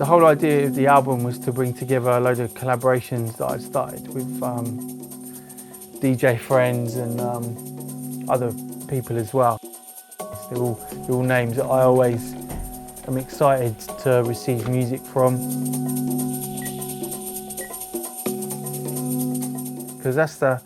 whole idea of the album was to bring together a load of collaborations that I'd started with DJ friends and other people as well. They're all names that I always am excited to receive music from. Because that's the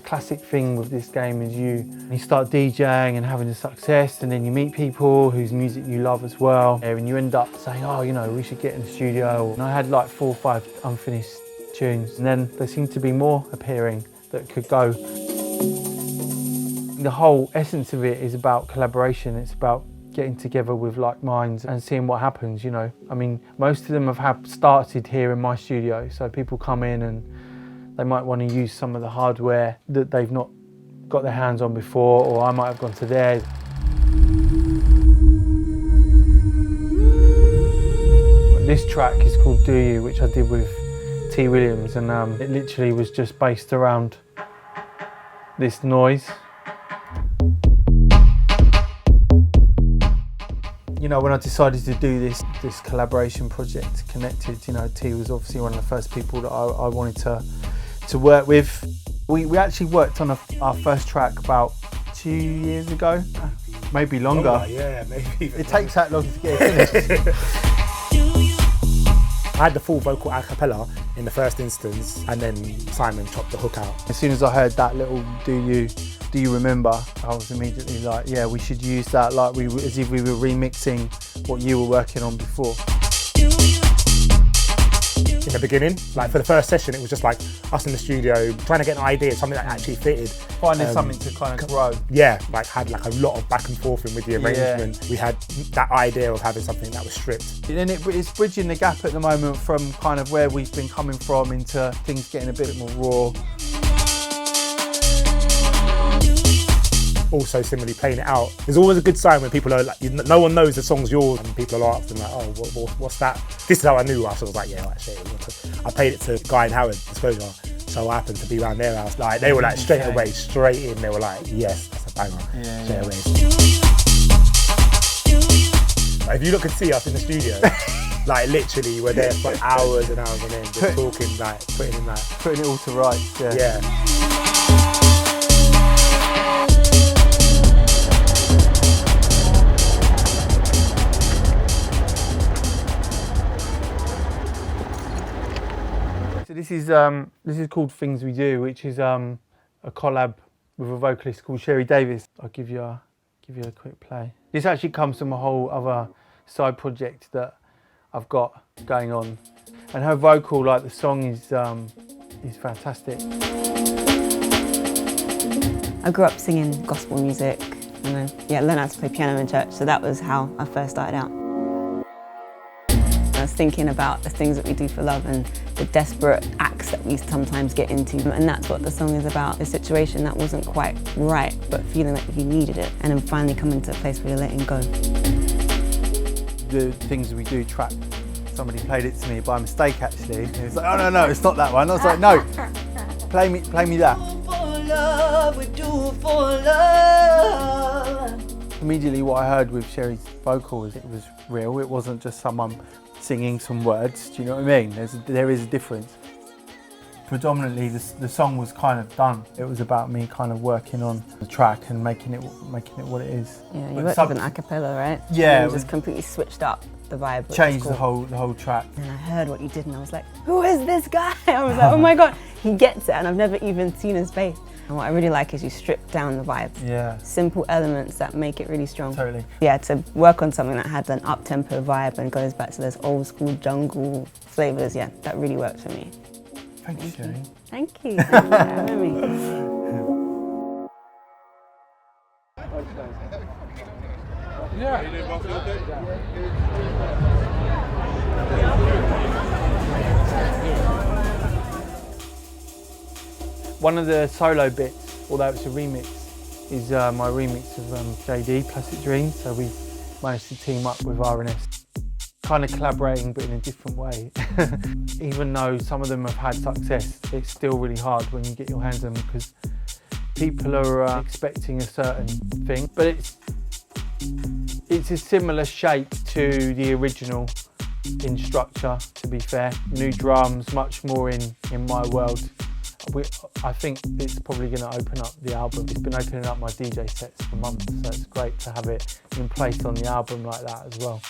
classic thing with this game is you start DJing and having a success, and then you meet people whose music you love as well, and you end up saying, oh, you know, we should get in the studio. And I had like 4 or 5 unfinished tunes, and then there seemed to be more appearing that could go. The whole essence of it is about collaboration. It's about getting together with like minds and seeing what happens, you know. I mean, most of them have started here in my studio, so people come in and they might want to use some of the hardware that they've not got their hands on before, or I might have gone to theirs. This track is called Do You, which I did with T. Williams, and it literally was just based around this noise. You know, when I decided to do this collaboration project, Connected, you know, T was obviously one of the first people that I wanted to work with. We actually worked on our first track about 2 years ago, maybe longer. Yeah, maybe. It takes that long to get it finished. I had the full vocal a cappella in the first instance, and then Simon chopped the hook out. As soon as I heard that little Do You remember, I was immediately like, yeah, we should use that like as if we were remixing what you were working on before. In the beginning, like for the first session, it was just like us in the studio trying to get an idea, something that actually fitted. Finding something to kind of grow. Yeah, like had like a lot of back and forth with the arrangement. Yeah. We had that idea of having something that was stripped. And it's bridging the gap at the moment from kind of where we've been coming from into things getting a bit more raw. Also similarly playing it out. There's always a good sign when people are like, no one knows the song's yours, and people are asking like, oh, what's that? This is how I knew us. I was like, yeah, actually, I played it to Guy and Howard, Disclosure. So I happened to be around their house. Like they were like straight in. They were like, yes, that's a banger. Straight away. Like, if you look and see us in the studio, like literally we're there for hours and hours on end, just talking, like putting it all to rights. Yeah. This is called Things We Do, which is a collab with a vocalist called Sharlene Davis. I'll give you a quick play. This actually comes from a whole other side project that I've got going on, and her vocal, like the song, is fantastic. I grew up singing gospel music, and I learned how to play piano in church, so that was how I first started out. I was thinking about the things that we do for love and the desperate acts that we sometimes get into, and that's what the song is about, a situation that wasn't quite right, but feeling like you needed it, and then finally coming to a place where you're letting go. The Things We Do track, somebody played it to me by mistake actually. It was like, oh no, it's not that one. I was like, no, play me that. We do for love. Immediately what I heard with Sherry's vocal was it was real. It wasn't just someone singing some words, do you know what I mean? There is a difference. Predominantly the song was kind of done. It was about me kind of working on the track and making it what it is. Yeah, you worked with an a cappella, right? Yeah. It just completely switched up the vibe. Changed the whole track. And I heard what you did and I was like, who is this guy? I was like, oh my God, he gets it, and I've never even seen his face. And what I really like is you strip down the vibes. Yeah. Simple elements that make it really strong. Totally. Yeah, to work on something that had an up-tempo vibe and goes back to those old school jungle flavours, yeah, that really worked for me. Thank you, Sherry. Thank you. Thank you for having me. One of the solo bits, although it's a remix, is my remix of JD, Plastic Dreams. So we managed to team up with R&S, kind of collaborating but in a different way. Even though some of them have had success, it's still really hard when you get your hands on them because people are expecting a certain thing. But it's a similar shape to the original in structure, to be fair. New drums, much more in my world. I think it's probably going to open up the album. It's been opening up my DJ sets for months, so it's great to have it in place on the album like that as well.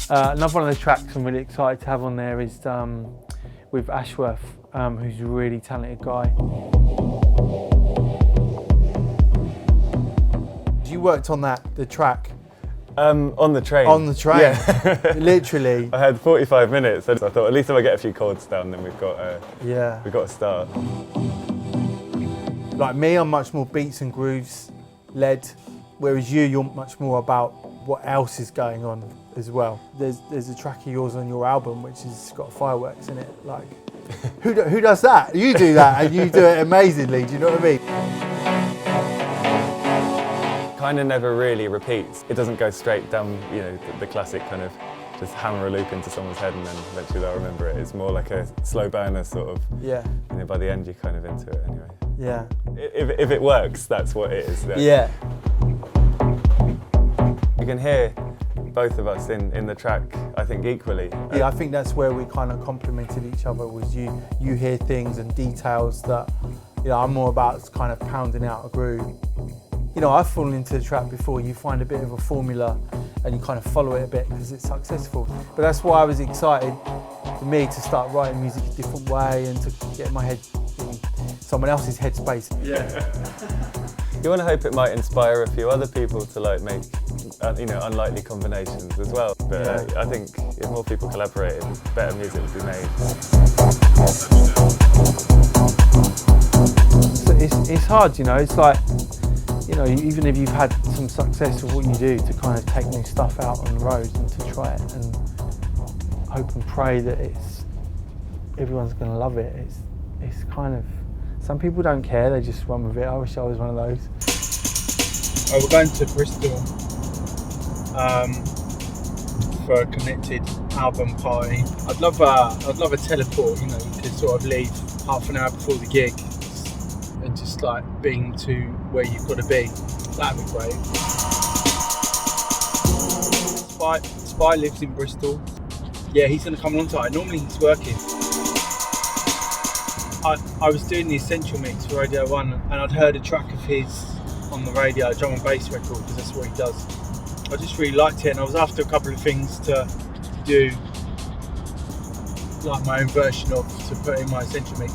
Another one of the tracks I'm really excited to have on there is with Ashworth, who's a really talented guy. You worked on the track. On the train. On the train, yeah. Literally. I had 45 minutes, so I thought at least if I get a few chords down, then we've got a start. Like me, I'm much more beats and grooves led, whereas you're much more about what else is going on as well. There's a track of yours on your album which has got fireworks in it. Like, who does that? You do that, and you do it amazingly. Do you know what I mean? Kind of never really repeats. It doesn't go straight down, you know, the classic kind of just hammer a loop into someone's head and then eventually they'll remember it. It's more like a slow burner sort of. Yeah. You know, by the end you're kind of into it anyway. Yeah. If it works, that's what it is. Yeah. You can hear both of us in the track, I think, equally. Yeah, I think that's where we kind of complemented each other. Was you hear things and details that, you know, I'm more about kind of pounding out a groove. You know, I've fallen into the track before. You find a bit of a formula and you kind of follow it a bit because it's successful. But that's why I was excited for me to start writing music a different way and to get my head in someone else's headspace. Yeah. You want to hope it might inspire a few other people to like make, you know, unlikely combinations as well. But yeah. I think if more people collaborated, better music would be made. So it's hard, you know. It's like, you know, even if you've had some success with what you do, to kind of take new stuff out on the road and to try it and hope and pray that everyone's going to love it. It's kind of, some people don't care, they just run with it. I wish I was one of those. We're going to Bristol for a connected album party. I'd love a teleport, you know, you could sort of leave half an hour before the gig and just like being to where you've got to be. That'd be great. S.P.Y lives in Bristol. Yeah, he's going to come along tonight. Normally he's working. I was doing the Essential Mix for Radio 1 and I'd heard a track of his on the radio, a drum and bass record, because that's what he does. I just really liked it and I was after a couple of things to do, like my own version of, to put in my Essential Mix.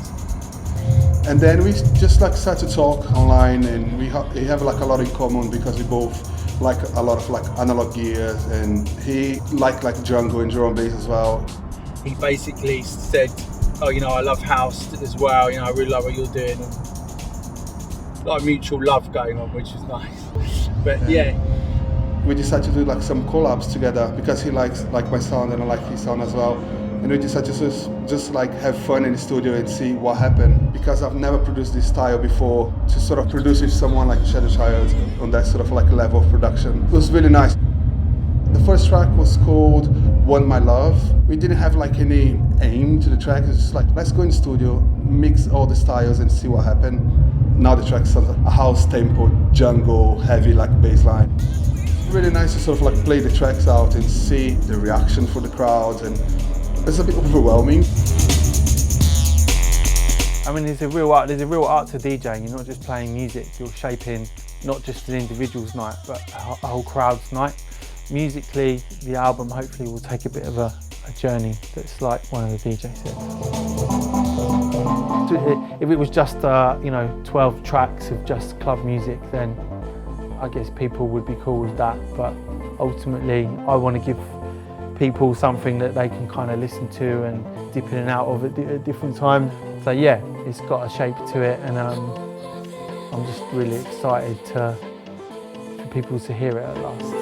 And then we just like start to talk online, and we have like a lot in common because we both like a lot of like analog gears, and he like jungle and drum and bass as well. He basically said, oh, you know, I love house as well, you know, I really love what you're doing, and like mutual love going on, which is nice. But yeah. We decided to do like some collabs together because he likes like my sound and I like his sound as well. And we decided to just like have fun in the studio and see what happened, because I've never produced this style before. To sort of produce with someone like Shadow Child on that sort of like level of production, it was really nice. The first track was called Want My Love. We didn't have like any aim to the track. It's just like, let's go in the studio, mix all the styles and see what happened. Now the track sounds like a house tempo, jungle, heavy like bass line. It's really nice to sort of like play the tracks out and see the reaction for the crowd, and it's a bit overwhelming. I mean, there's a real art to DJing. You're not just playing music, you're shaping not just an individual's night, but a whole crowd's night. Musically, the album hopefully will take a bit of a journey that's like one of the DJ sets. If it was just, you know, 12 tracks of just club music, then I guess people would be cool with that. But ultimately, I want to give people something that they can kind of listen to and dip in and out of at different times. So yeah, it's got a shape to it, and I'm just really excited for people to hear it at last.